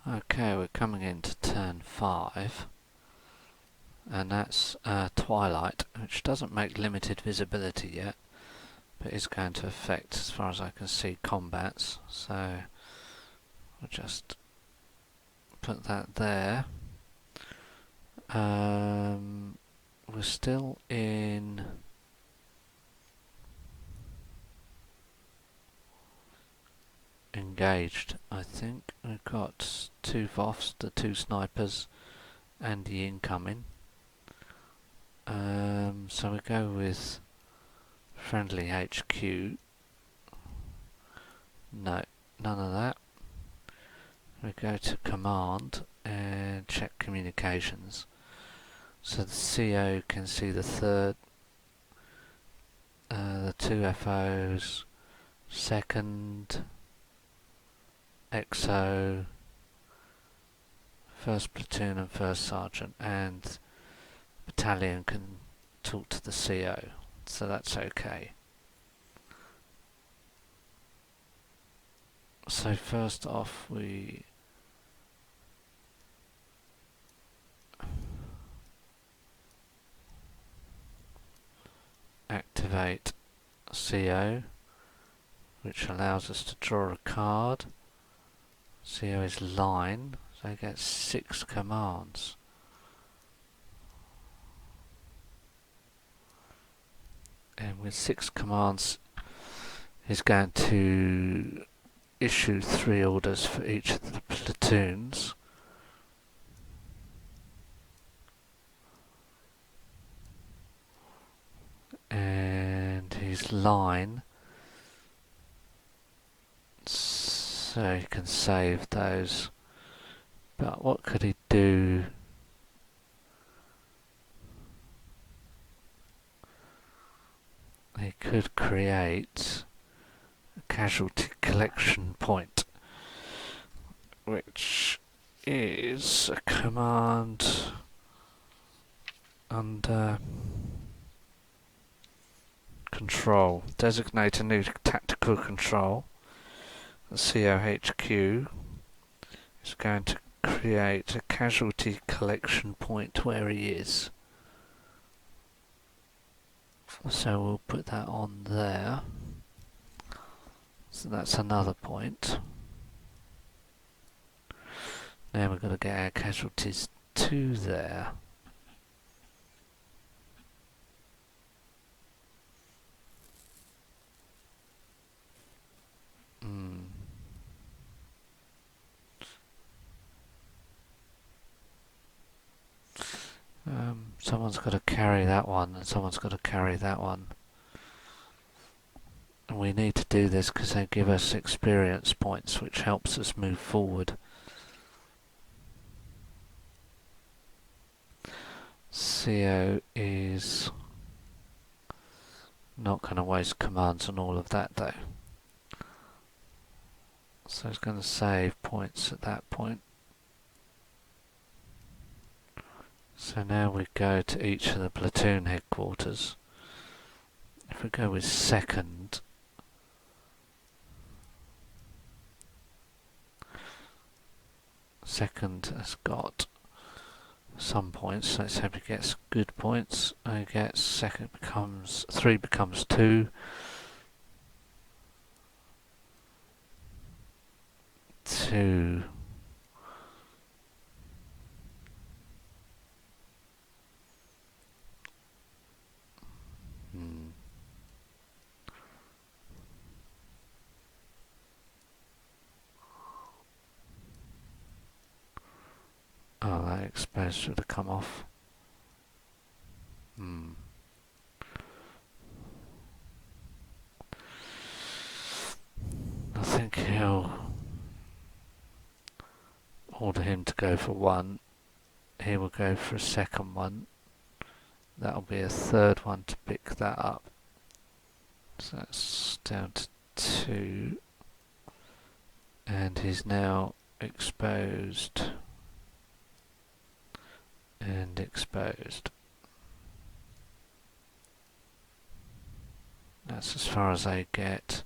Okay, we're coming into turn 5, and that's twilight, which doesn't make limited visibility yet, but is going to affect, as far as I can see, combats. So I'll just put that there. We're still in engaged, I think. We've got 2 VOFs, the 2 snipers, and the incoming. So we go with friendly HQ. No, none of that. We go to command and check communications. So the CO can see the third, the 2 FOs, second, XO, first platoon and first sergeant, and battalion can talk to the CO, so that's okay. So first off, we activate CO, which allows us to draw a card. CO is line, so it gets 6 commands. And with 6 commands, he's going to issue 3 orders for each of the platoons. And his line, so he can save those. But what could he do? He could create a casualty collection point, which is a command under control. Designate a new tactical control. The COHQ is going to create a casualty collection point where he is. So we'll put that on there. So that's another point. Now we're going to get our casualties to there. Someone's got to carry that one, and someone's got to carry that one. And we need to do this because they give us experience points, which helps us move forward. CO is not going to waste commands on all of that though. So it's going to save points at that point. So now we go to each of the platoon headquarters. If we go with second, second has got some points. Let's hope he gets good points. He gets second becomes 3 becomes 2. 2. Oh, that exposed should have come off. I think he'll order him to go for 1. He will go for a second one. That'll be a third one to pick that up. So that's down to 2. And he's now exposed. And exposed. That's as far as I get.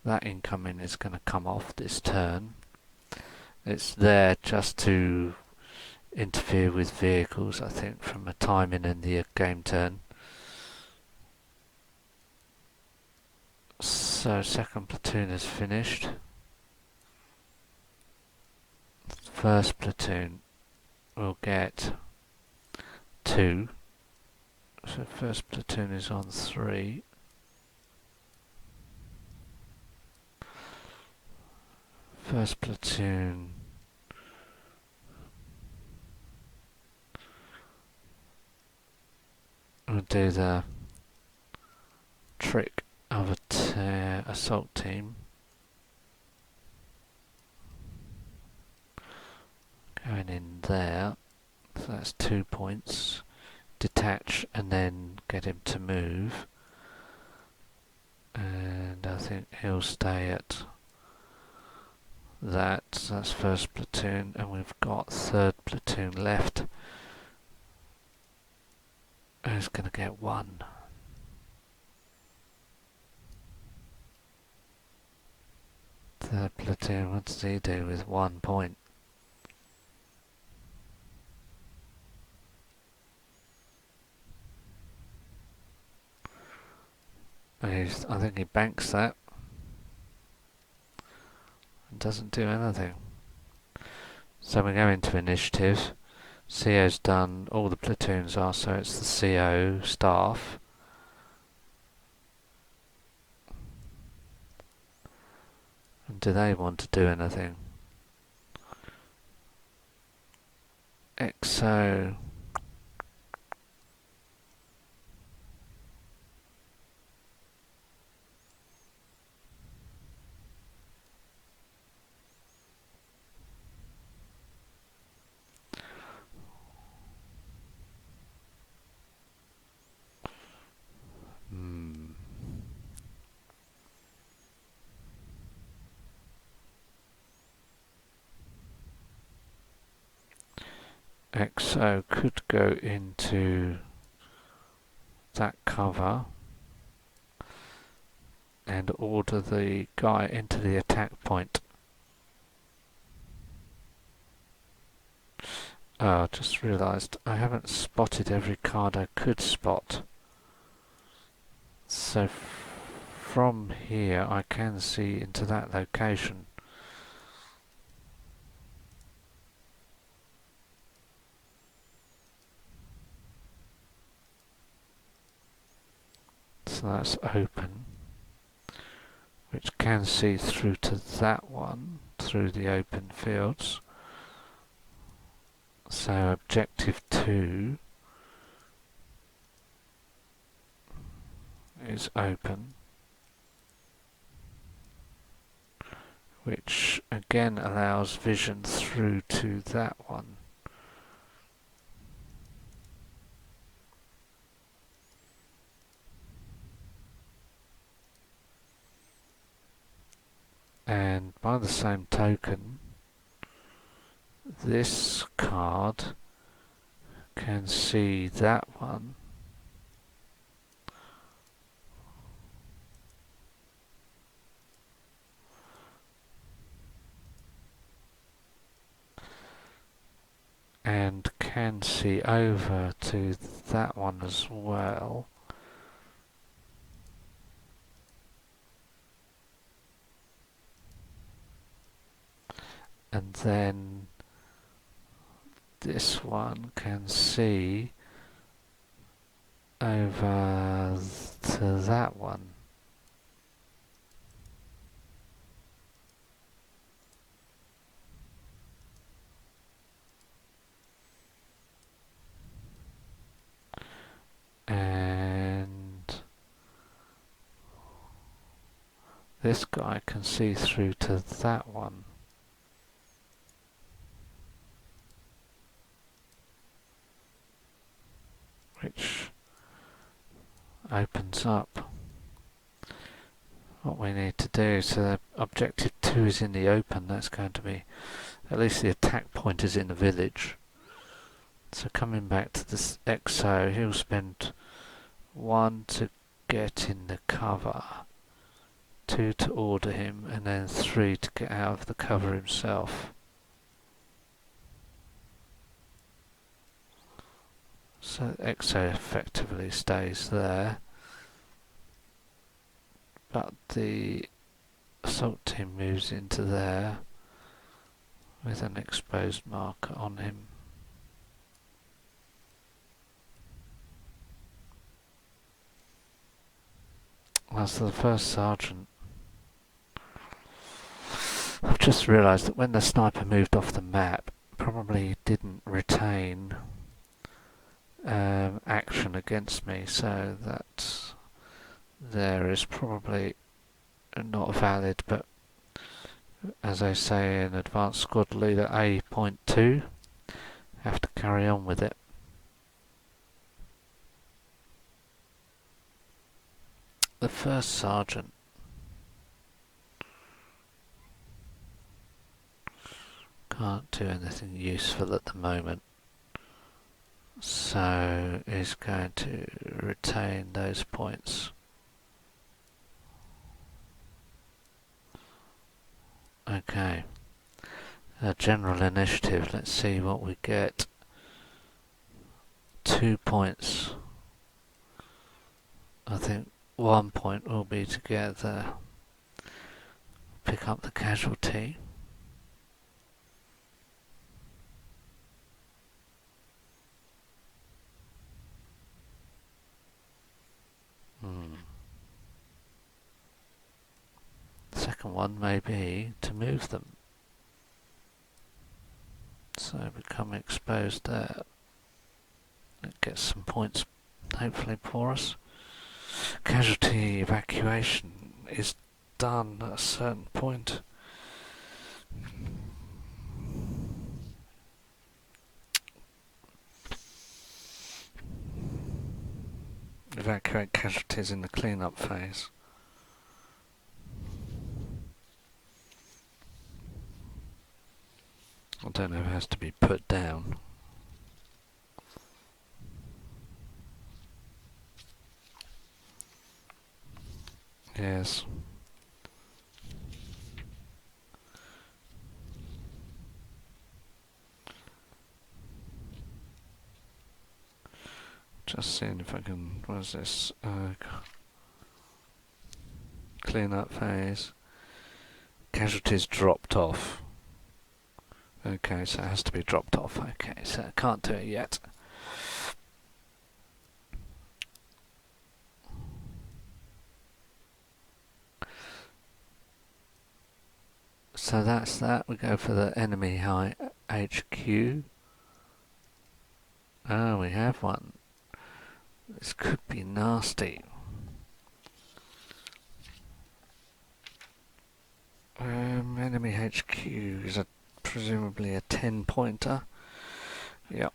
that incoming is going to come off this turn. It's there just to interfere with vehicles, I think, from a timing in the game turn. So second platoon is finished. First platoon will get 2. So first platoon is on 3. First platoon will do the trick of a assault team. Going in there, so that's 2 points. Detach and then get him to move. And I think he'll stay at that. So that's first platoon, and we've got third platoon left. Who's going to get 1? Third platoon, what does he do with 1 point? I think he banks that. And doesn't do anything. So we go into initiative. CO's done, all the platoons are, so it's the CO staff. And do they want to do anything? XO. XO could go into that cover and order the guy into the attack point. Oh, just realised I haven't spotted every card I could spot. So from here I can see into that location. So that's open, which can see through to that one, through the open fields. So objective 2 is open, which again allows vision through to that one. And by the same token, this card can see that one and can see over to that one as well. And then this one can see over to that one. And this guy can see through to that one. Which opens up what we need to do. So the objective 2 is in the open. That's going to be, at least the attack point is in the village. So coming back to this XO, he'll spend 1 to get in the cover, 2 to order him, and then 3 to get out of the cover himself. So Exo effectively stays there, but the assault team moves into there with an exposed marker on him. As for the first sergeant, I've just realised that when the sniper moved off the map, probably didn't retain action against me, so that there is probably not valid, but as I say in Advanced Squad Leader A.2, have to carry on with it. The first sergeant can't do anything useful at the moment, so is going to retain those points. Okay, general initiative, let's see what we get. 2 points. I think 1 point will be together. Pick up the casualty. Second one may be to move them. So become exposed there. It gets some points hopefully for us. Casualty evacuation is done at a certain point. Evacuate casualties in the clean-up phase. I don't know if it has to be put down. Yes. Just seeing if I can, what is this? Clean up phase. Casualties dropped off. Okay, so it has to be dropped off. Okay, so I can't do it yet. So that's that. We go for the enemy high HQ. Oh, we have one. This could be nasty. Enemy HQ is presumably a 10-pointer. Yep.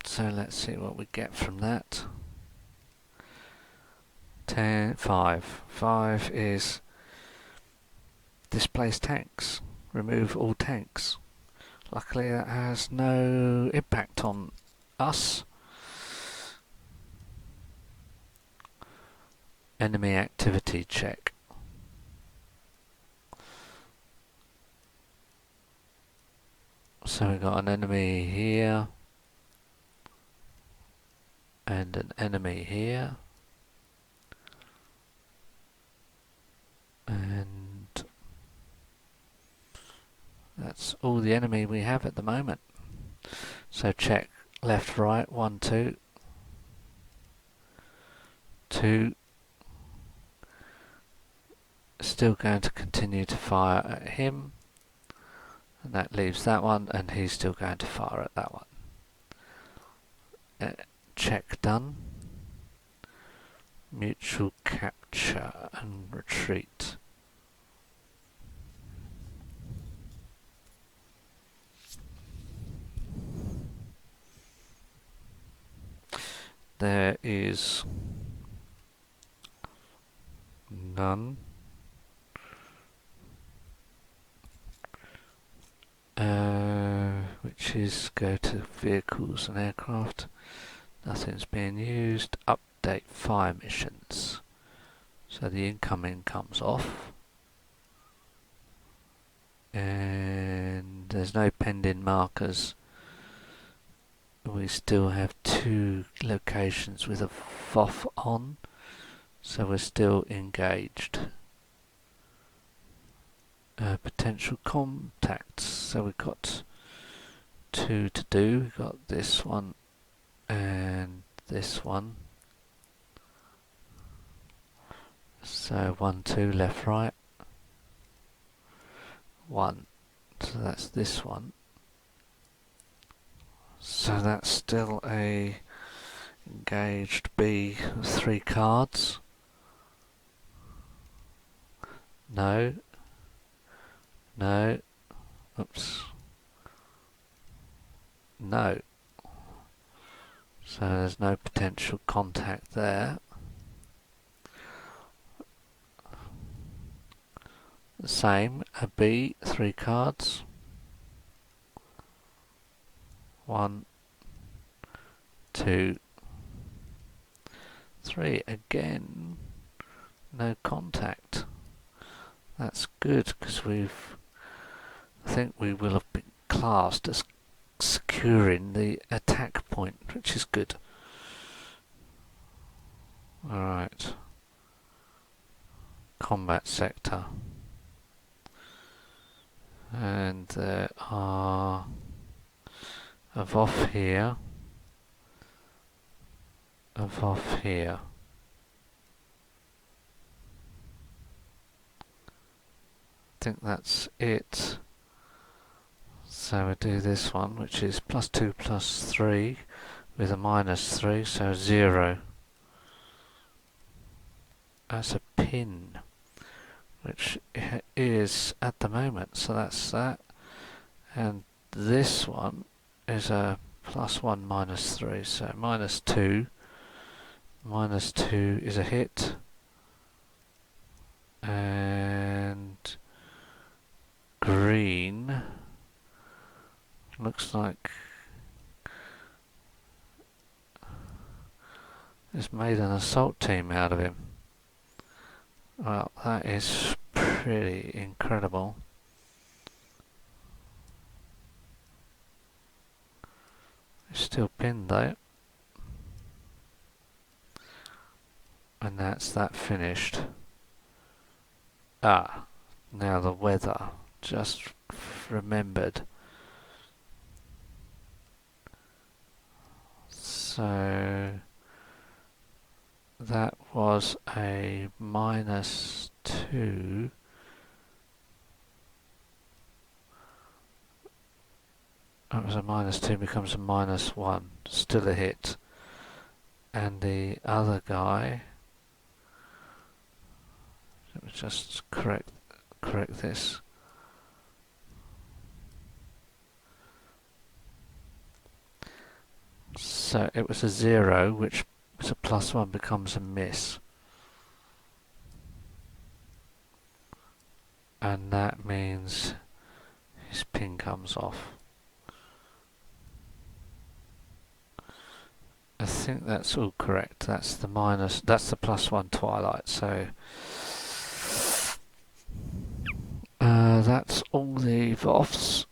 So let's see what we get from that. 5. 5 is displace tanks. Remove all tanks. Luckily that has no impact on us. Enemy activity check. So we've got an enemy here and an enemy here, and that's all the enemy we have at the moment. So check left, right, 1, 2, 2. Still going to continue to fire at him, and that leaves that one, and he's still going to fire at that one. Check done. Mutual capture and retreat. There is none. Which is go to vehicles and aircraft. Nothing's being used. Update fire missions. So the incoming comes off. and there's no pending markers. We still have 2 locations with a FOF on, so we're still engaged. Potential contacts, so we've got 2 to do. We've got this one and this one. So 1, 2, left, right. 1. So that's this one. So that's still a engaged B with 3 cards. No. No. Oops. No. So there's no potential contact there. The same, a B, 3 cards. 1, 2, 3. Again, no contact. That's good, because I think we will have been classed as securing the attack point, which is good. Alright. Combat sector. And there are a VOF here, a VOF here. I think that's it. So we do this one, which is +2 +3 with a -3, so 0. That's a pin, which it is at the moment, so that's that. And this one is a +1 -3, so -2. -2 is a hit. And green looks like it's made an assault team out of him. Well, that is pretty incredible. It's still pinned though. And that's that finished. Ah, now the weather. Just remembered. So that was a -2. That was a -2 becomes a -1. Still a hit. And the other guy, let me just correct this. So it was a 0, which was a +1 becomes a miss. And that means his pin comes off. I think that's all correct. That's the +1 twilight. So that's all the VOFs,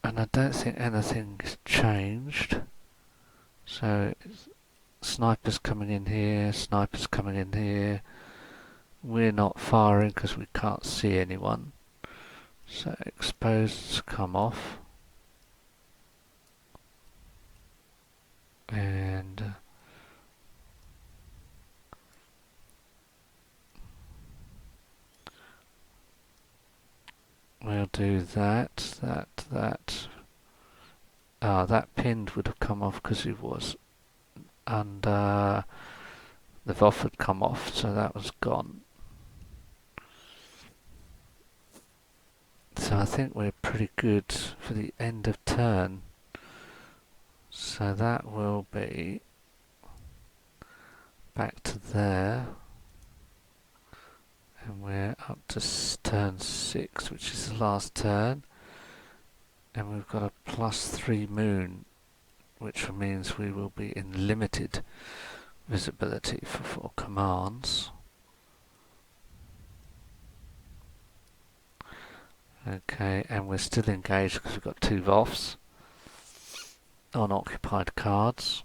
and I don't think anything's changed. So snipers coming in here, snipers coming in here. We're not firing because we can't see anyone. So exposeds come off. And we'll do that. That pinned would have come off because it was under the VOF had come off, so that was gone. So I think we're pretty good for the end of turn. So that will be back to there. And we're up to turn 6, which is the last turn. And we've got a +3 moon, which means we will be in limited visibility for 4 commands. Okay, and we're still engaged because we've got two VOFs on occupied cards.